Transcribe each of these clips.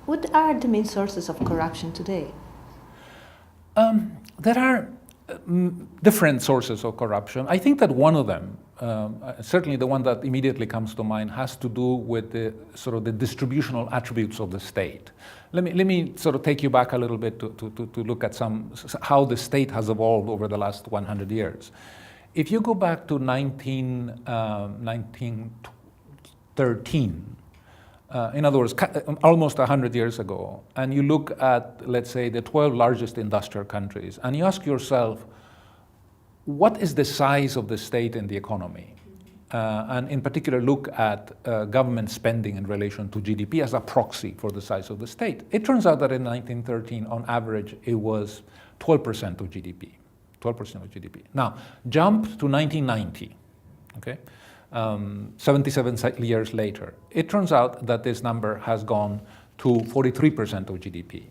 What are the main sources of corruption today? There are different sources of corruption. I think that one of them, certainly the one that immediately comes to mind, has to do with the sort of the distributional attributes of the state. Let me sort of take you back a little bit to look at how the state has evolved over the last 100 years. If you go back to 1913, in other words, almost 100 years ago, and you look at, let's say, the 12 largest industrial countries, and you ask yourself, what is the size of the state and the economy? And in particular, look at government spending in relation to GDP as a proxy for the size of the state. It turns out that in 1913, on average, it was 12% of GDP. 12% of GDP. Now, jump to 1990, okay? 77 years later, it turns out that this number has gone to 43% of GDP.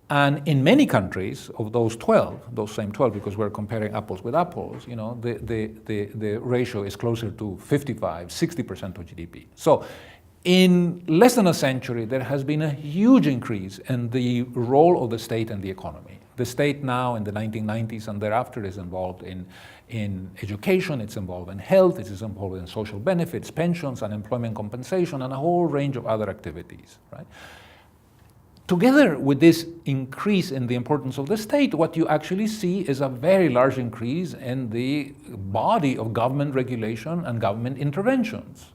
And in many countries of those 12, those same 12, because we're comparing apples with apples, you know, the ratio is closer to 55, 60% of GDP. So in less than a century, there has been a huge increase in the role of the state and the economy. The state now in the 1990s and thereafter is involved in education, it's involved in health, it is involved in social benefits, pensions, unemployment compensation, and a whole range of other activities, right? Together with this increase in the importance of the state, what you actually see is a very large increase in the body of government regulation and government interventions.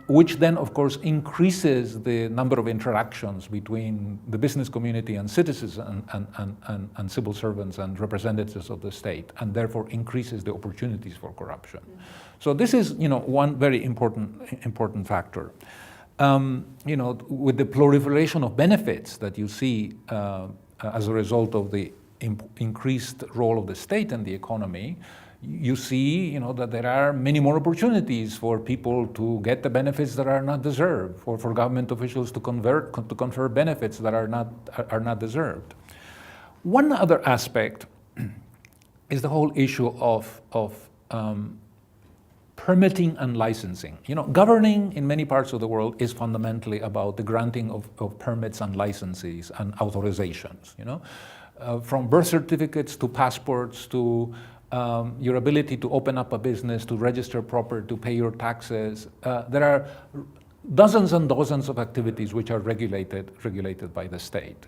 Which then, of course, increases the number of interactions between the business community and citizens and civil servants and representatives of the state, and therefore increases the opportunities for corruption. So this is, you know, one very important factor. You know, with the proliferation of benefits that you see as a result of the increased role of the state in the economy, you see, you know, that there are many more opportunities for people to get the benefits that are not deserved, or for government officials to confer benefits that are not deserved. One other aspect is the whole issue of permitting and licensing. You know, governing in many parts of the world is fundamentally about the granting of permits and licenses and authorizations. You know, from birth certificates to passports to your ability to open up a business, to register property, to pay your taxes. There are dozens and dozens of activities which are regulated by the state.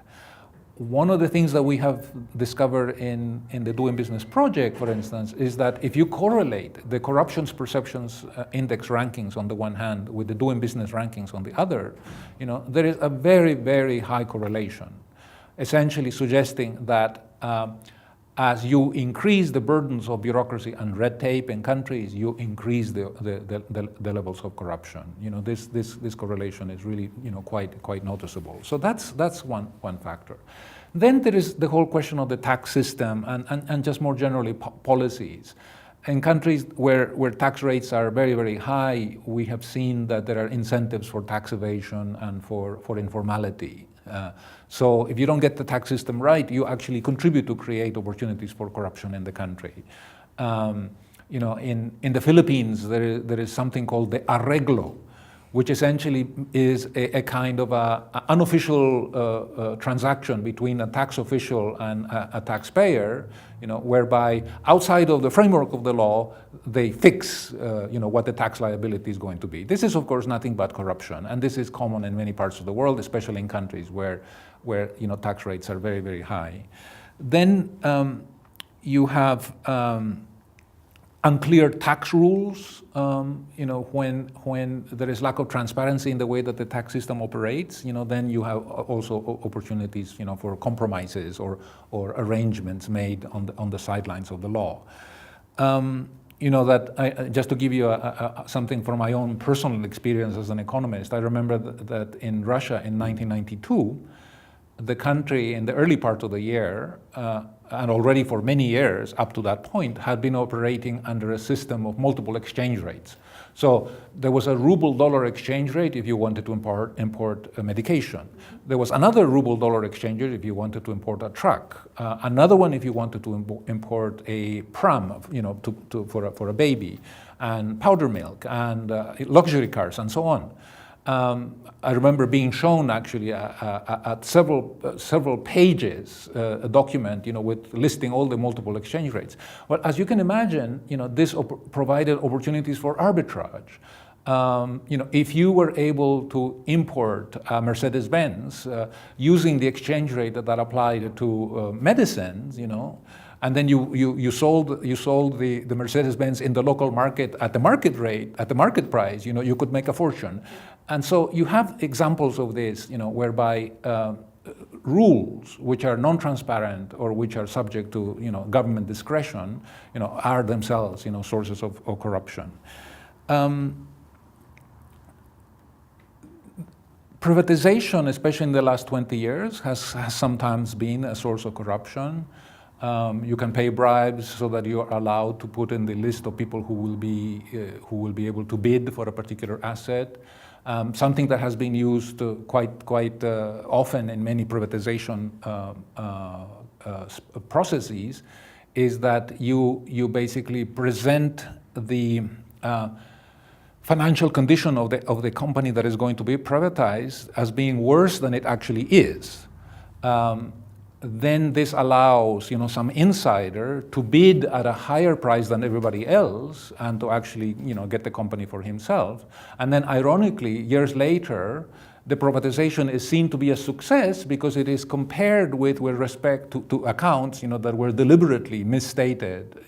One of the things that we have discovered in the Doing Business project, for instance, is that if you correlate the corruptions perceptions index rankings on the one hand with the Doing Business rankings on the other, you know, there is a very, very high correlation, essentially suggesting that as you increase the burdens of bureaucracy and red tape in countries, you increase the levels of corruption. You know, this correlation is really, you know, quite noticeable. So that's one factor. Then there is the whole question of the tax system and just more generally policies. In countries where tax rates are very, very high, we have seen that there are incentives for tax evasion and for informality. So if you don't get the tax system right, you actually contribute to create opportunities for corruption in the country. You know, in the Philippines, there is something called the arreglo, which essentially is a kind of unofficial transaction between a tax official and a taxpayer, you know, whereby outside of the framework of the law, they fix, you know, what the tax liability is going to be. This is, of course, nothing but corruption, and this is common in many parts of the world, especially in countries where you know, tax rates are very, very high. Then you have unclear tax rules, you know, when there is lack of transparency in the way that the tax system operates, you know, then you have also opportunities, you know, for compromises or arrangements made on the sidelines of the law. You know, that just to give you something from my own personal experience as an economist, I remember that in Russia in 1992, the country in the early part of the year, and already for many years up to that point, had been operating under a system of multiple exchange rates. So there was a ruble-dollar exchange rate if you wanted to import a medication. There was another ruble-dollar exchange rate if you wanted to import a truck. Another one if you wanted to import a pram, you know, for a baby, and powder milk, and luxury cars, and so on. I remember being shown actually at several pages a document, with listing all the multiple exchange rates. Well, as you can imagine, this provided opportunities for arbitrage. If you were able to import Mercedes-Benz using the exchange rate that applied to medicines, and then you sold the Mercedes-Benz in the local market at the market rate, at the market price, you could make a fortune. And so you have examples of this, whereby rules which are non-transparent or which are subject to, government discretion, are themselves, sources of corruption. Privatization, especially in the last 20 years, has sometimes been a source of corruption. You can pay bribes so that you are allowed to put in the list of people who will be able to bid for a particular asset. Something that has been used quite often in many privatization processes is that you basically present the financial condition of the company that is going to be privatized as being worse than it actually is. Then this allows, some insider to bid at a higher price than everybody else and to actually, get the company for himself. And then ironically, years later, the privatization is seen to be a success because it is compared with respect to accounts, that were deliberately misstated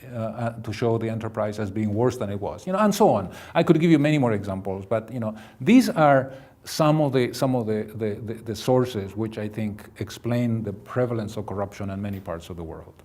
to show the enterprise as being worse than it was, and so on. I could give you many more examples, but, these are some of the sources which I think explain the prevalence of corruption in many parts of the world.